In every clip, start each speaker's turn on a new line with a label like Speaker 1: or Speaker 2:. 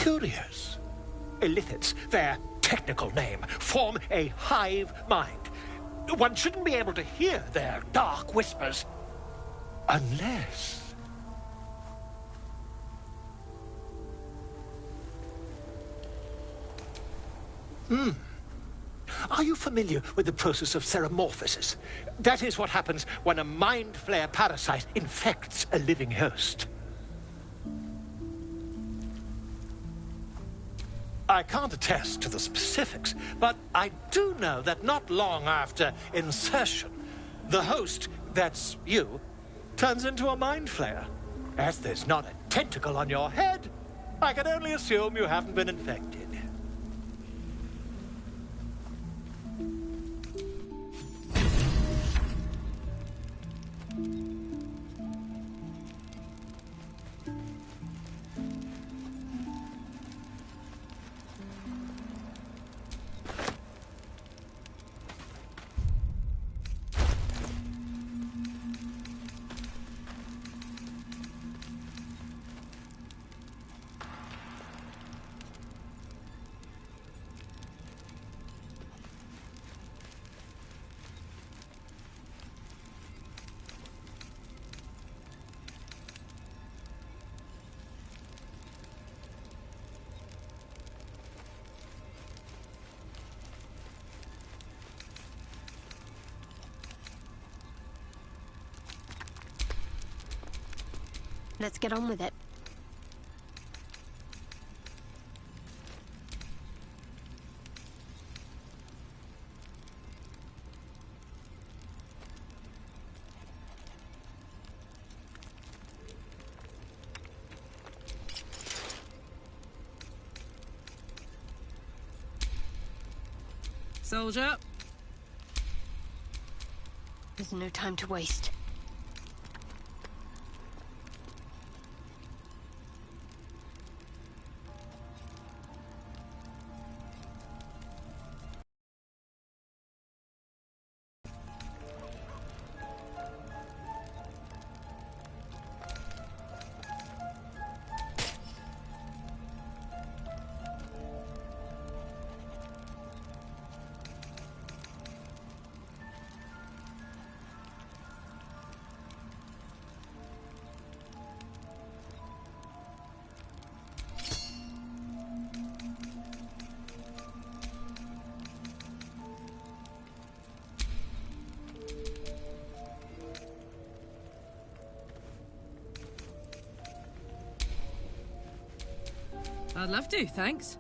Speaker 1: Curious. Illithids, their technical name, form a hive mind. One shouldn't be able to hear their dark whispers unless... Are you familiar with the process of theromorphosis? That is what happens when a mind flare parasite infects a living host. I can't attest to the specifics, but I do know that not long after insertion, the host, that's you, turns into a mind flare. As there's not a tentacle on your head, I can only assume you haven't been infected.
Speaker 2: Let's get on with it.
Speaker 3: Soldier.
Speaker 2: There's no time to waste.
Speaker 3: I'd love to, thanks.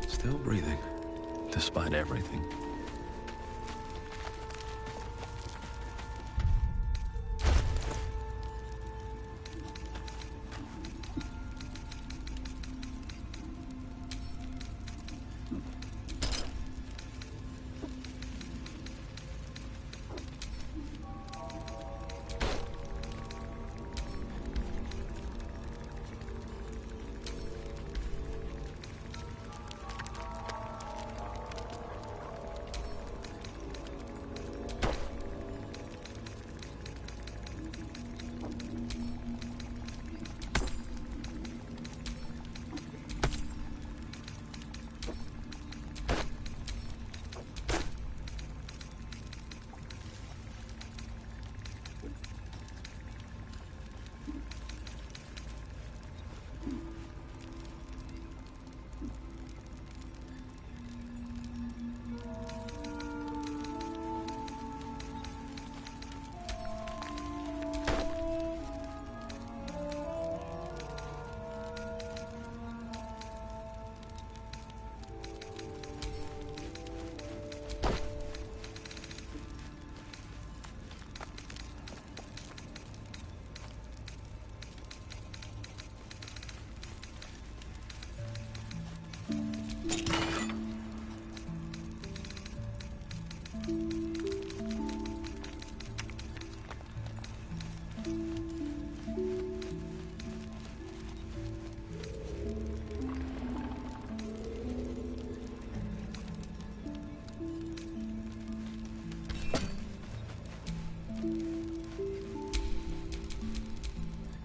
Speaker 4: Still breathing, despite everything.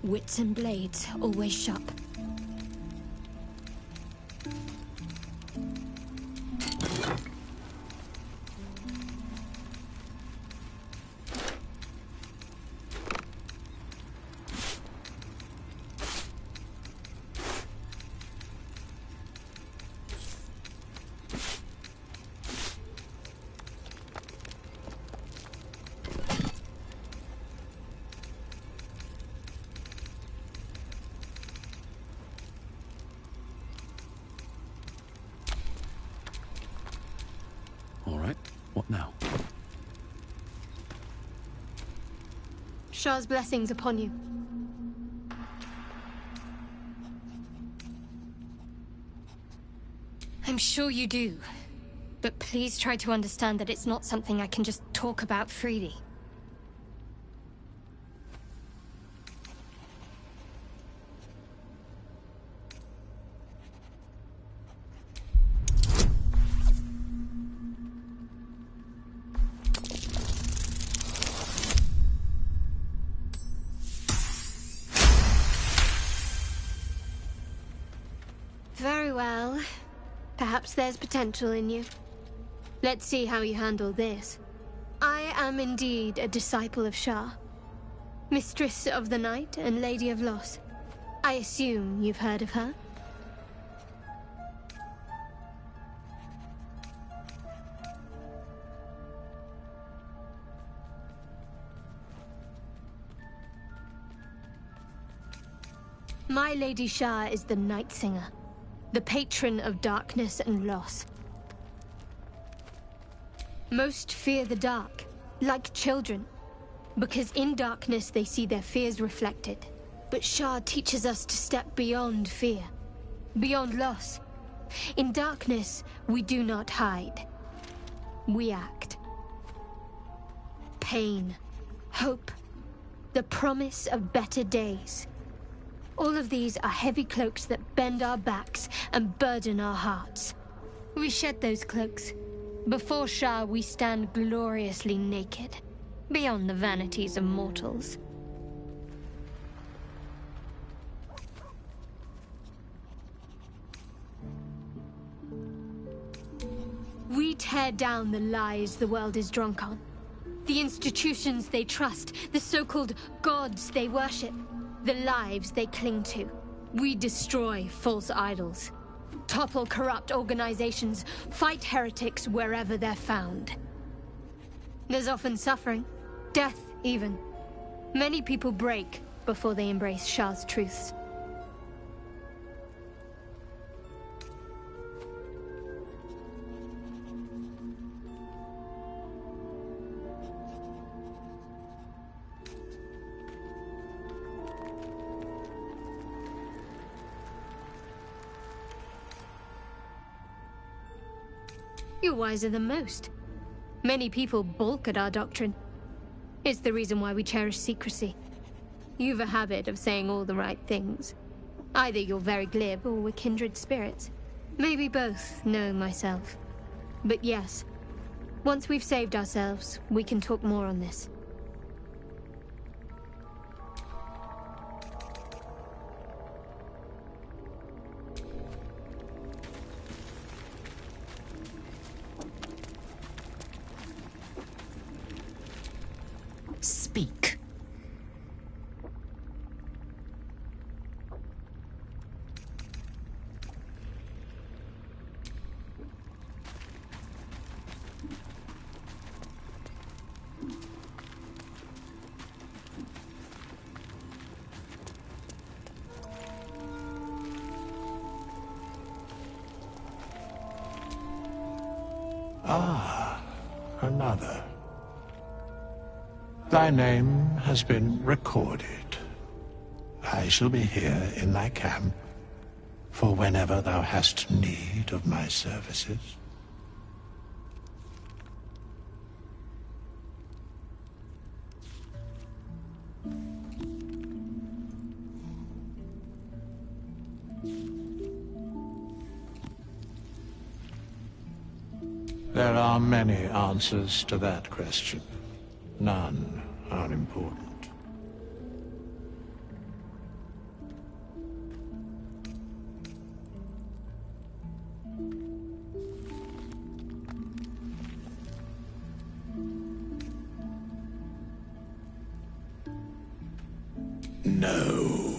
Speaker 2: Wits and blades, always sharp.
Speaker 4: All right, what now?
Speaker 2: Shah's blessings upon you. I'm sure you do. But please try to understand that it's not something I can just talk about freely. Very well. Perhaps there's potential in you. Let's see how you handle this. I am indeed a disciple of Shah. Mistress of the Night and Lady of Loss. I assume you've heard of her? My Lady Shah is the Night Singer, the patron of darkness and loss. Most fear the dark, like children, because in darkness they see their fears reflected. But Shah teaches us to step beyond fear, beyond loss. In darkness, we do not hide. We act. Pain, hope, the promise of better days. All of these are heavy cloaks that bend our backs and burden our hearts. We shed those cloaks. Before Shah, we stand gloriously naked, beyond the vanities of mortals. We tear down the lies the world is drunk on. The institutions they trust, the so-called gods they worship, the lives they cling to. We destroy false idols, topple corrupt organizations, fight heretics wherever they're found. There's often suffering, death even. Many people break before they embrace Shah's truths. You're wiser than most. Many people balk at our doctrine. It's the reason why we cherish secrecy. You've a habit of saying all the right things. Either you're very glib or we're kindred spirits. Maybe both, knowing myself. But yes, once we've saved ourselves, we can talk more on this.
Speaker 5: Speak.
Speaker 6: Ah, another. Thy name has been recorded. I shall be here in thy camp for whenever thou hast need of my services. There are many answers to that question. None are important. No.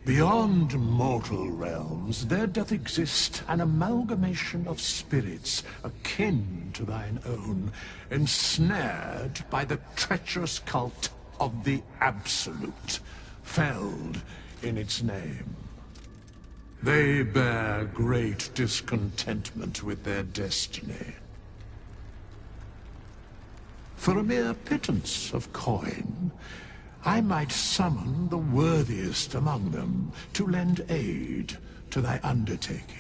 Speaker 6: Beyond mortal realms, there doth exist an amalgamation of spirits akin to thine own, ensnared by the treacherous cult of the Absolute, felled in its name. They bear great discontentment with their destiny. For a mere pittance of coin, I might summon the worthiest among them to lend aid to thy undertaking.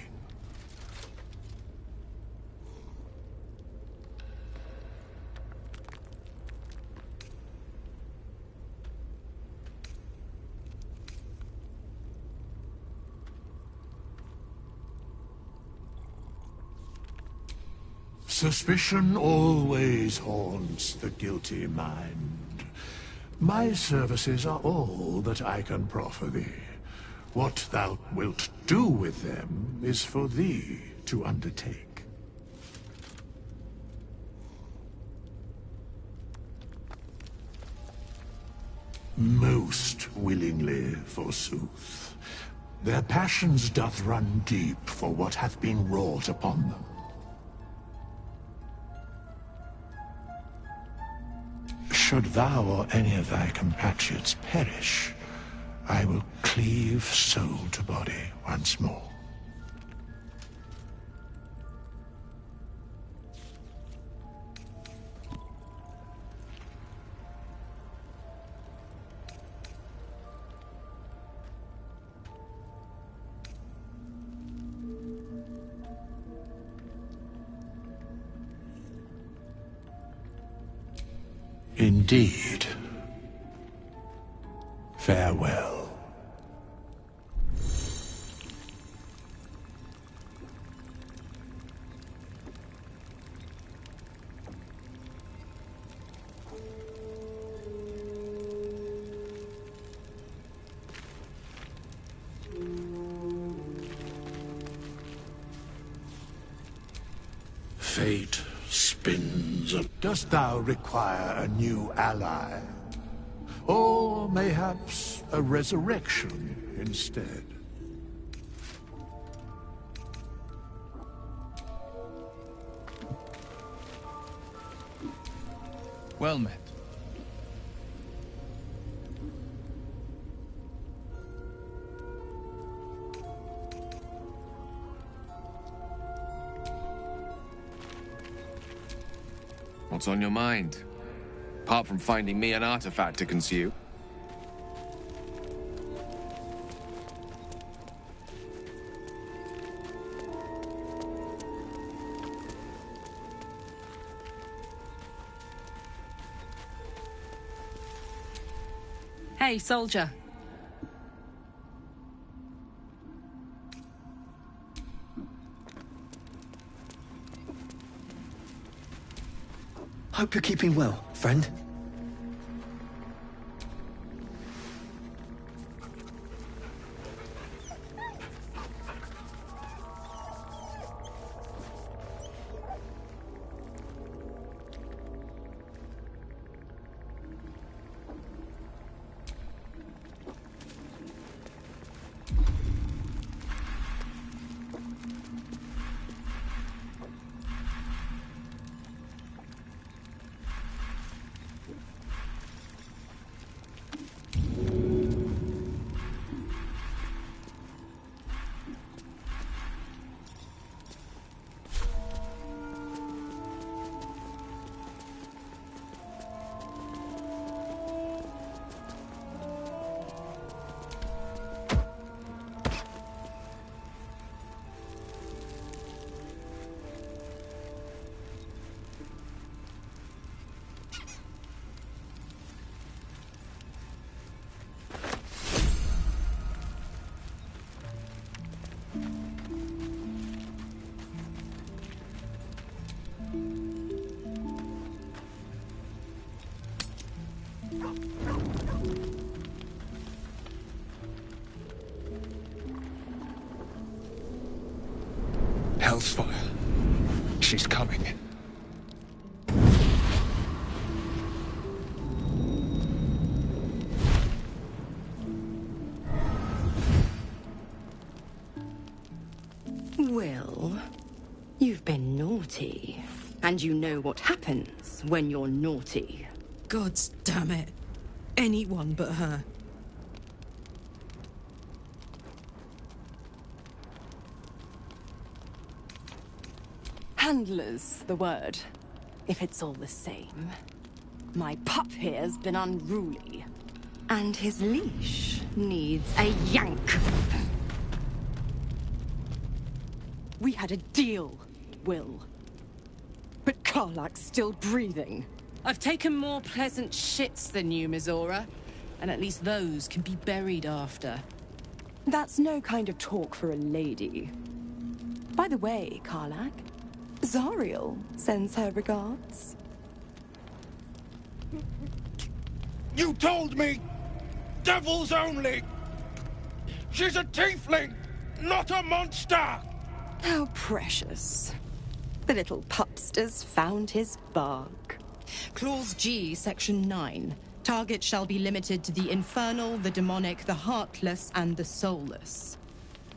Speaker 6: Suspicion always haunts the guilty mind. My services are all that I can proffer thee. What thou wilt do with them is for thee to undertake. Most willingly, forsooth. Their passions doth run deep for what hath been wrought upon them. Should thou or any of thy compatriots perish, I will cleave soul to body once more. Indeed. Farewell. Fate spins. Dost thou require a new ally? Or mayhaps a resurrection instead?
Speaker 5: Well met.
Speaker 7: What's on your mind? Apart from finding me an artifact to consume.
Speaker 3: Hey, soldier.
Speaker 8: Hope you're keeping well, friend.
Speaker 5: naughty. And you know what happens when you're naughty.
Speaker 3: God damn it. Anyone but her.
Speaker 5: Handler's the word, if it's all the same. My pup here's been unruly, and his leash needs a yank. We had a deal, Will. But Karlak's still breathing.
Speaker 3: I've taken more pleasant shits than you, Mizora. And at least those can be buried after.
Speaker 5: That's no kind of talk for a lady. By the way, Karlak, Zariel sends her regards.
Speaker 8: You told me! Devils only! She's a tiefling, not a monster!
Speaker 5: How precious. The little pupster's found his bark.
Speaker 3: Clause G, Section 9. Target shall be limited to the infernal, the demonic, the heartless, and the soulless.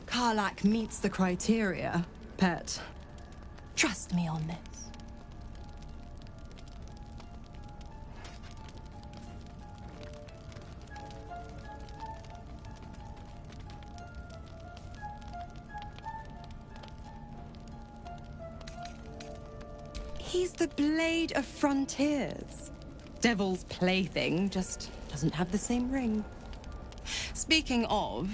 Speaker 3: Karlak meets the criteria, pet. Trust me on this.
Speaker 5: He's the Blade of Frontiers. Devil's plaything, just doesn't have the same ring.
Speaker 3: Speaking of...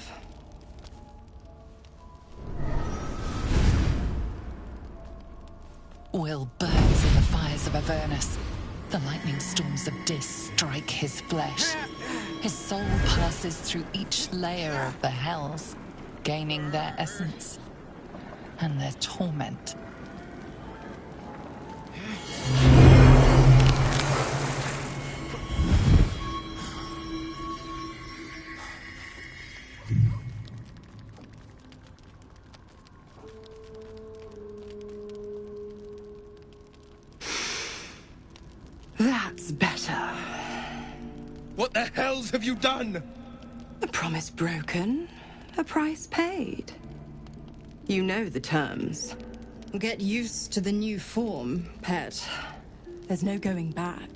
Speaker 9: Will burns in the fires of Avernus. The lightning storms of Dis strike his flesh. His soul passes through each layer of the hells, gaining their essence and their torment.
Speaker 5: That's better.
Speaker 8: What the hells have you done?
Speaker 5: A promise broken, a price paid. You know the terms.
Speaker 3: Get used to the new form, pet.
Speaker 5: There's no going back.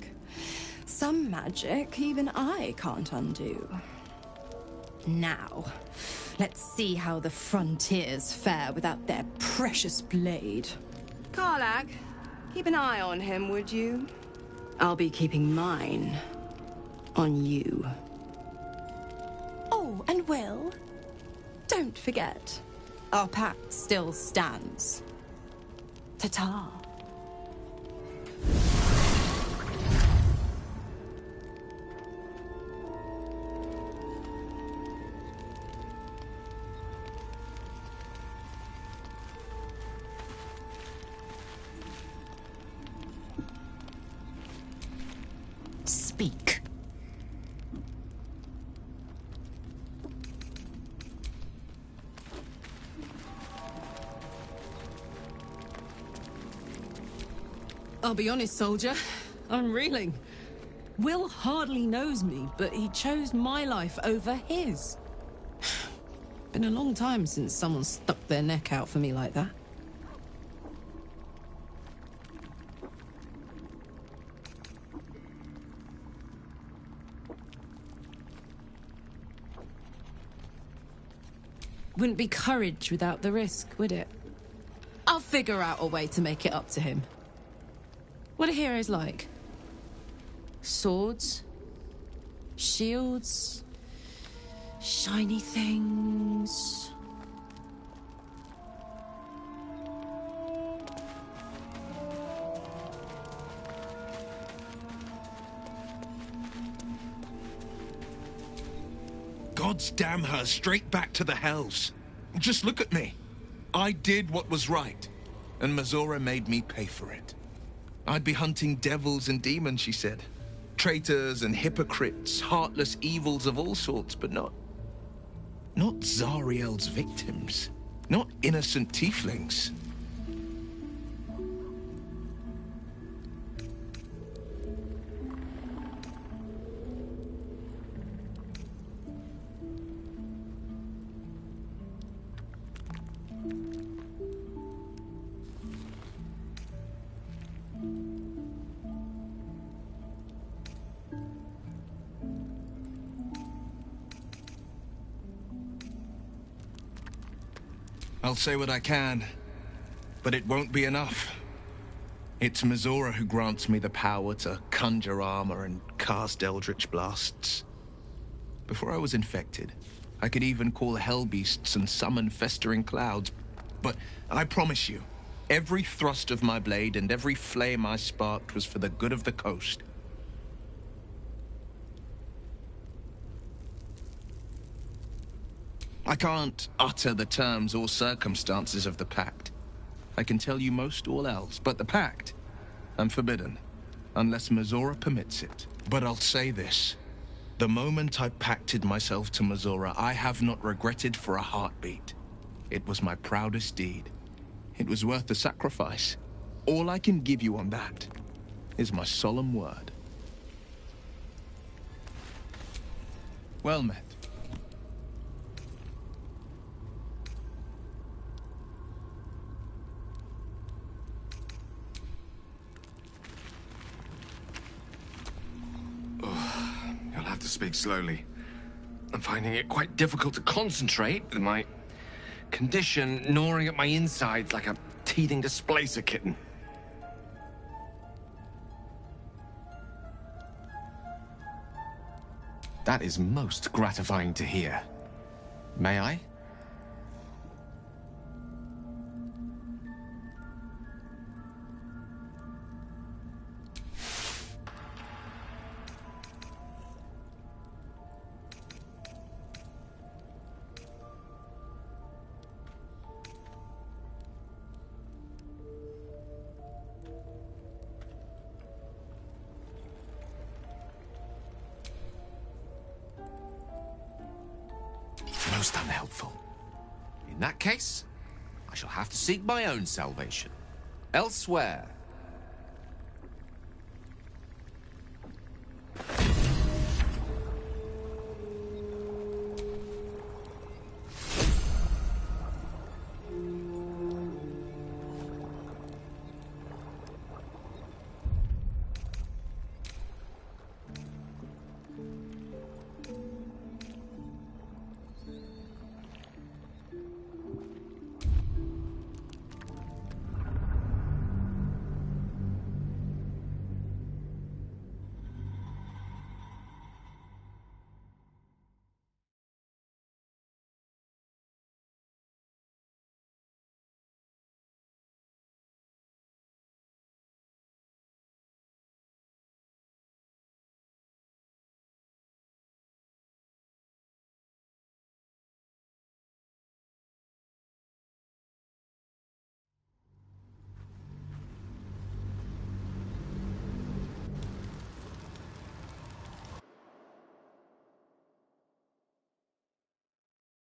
Speaker 5: Some magic even I can't undo.
Speaker 3: Now, let's see how the frontiers fare without their precious blade.
Speaker 5: Karlak, keep an eye on him, would you? I'll be keeping mine on you. Oh, and Will, don't forget, our pact still stands. Ta-ta.
Speaker 9: Speak.
Speaker 3: I'll be honest, soldier. I'm reeling. Will hardly knows me, but he chose my life over his. Been a long time since someone stuck their neck out for me like that. Wouldn't be courage without the risk, would it? I'll figure out a way to make it up to him. What are heroes like? Swords? Shields? Shiny things?
Speaker 8: Gods damn her, straight back to the hells. Just look at me. I did what was right, and Mizora made me pay for it. I'd be hunting devils and demons, she said. Traitors and hypocrites, heartless evils of all sorts, but not Zariel's victims. Not innocent tieflings. I'll say what I can, but it won't be enough. It's Mizora who grants me the power to conjure armor and cast eldritch blasts. Before I was infected, I could even call hell beasts and summon festering clouds. But I promise you, every thrust of my blade and every flame I sparked was for the good of the coast. I can't utter the terms or circumstances of the pact. I can tell you most all else, but the pact, I'm forbidden, unless Mizora permits it. But I'll say this. The moment I pacted myself to Mizora, I have not regretted for a heartbeat. It was my proudest deed. It was worth the sacrifice. All I can give you on that is my solemn word. Well met.
Speaker 7: You'll have to speak slowly. I'm finding it quite difficult to concentrate with my condition gnawing at my insides like a teething displacer kitten. That is most gratifying to hear. May I? Most unhelpful. In that case, I shall have to seek my own salvation elsewhere.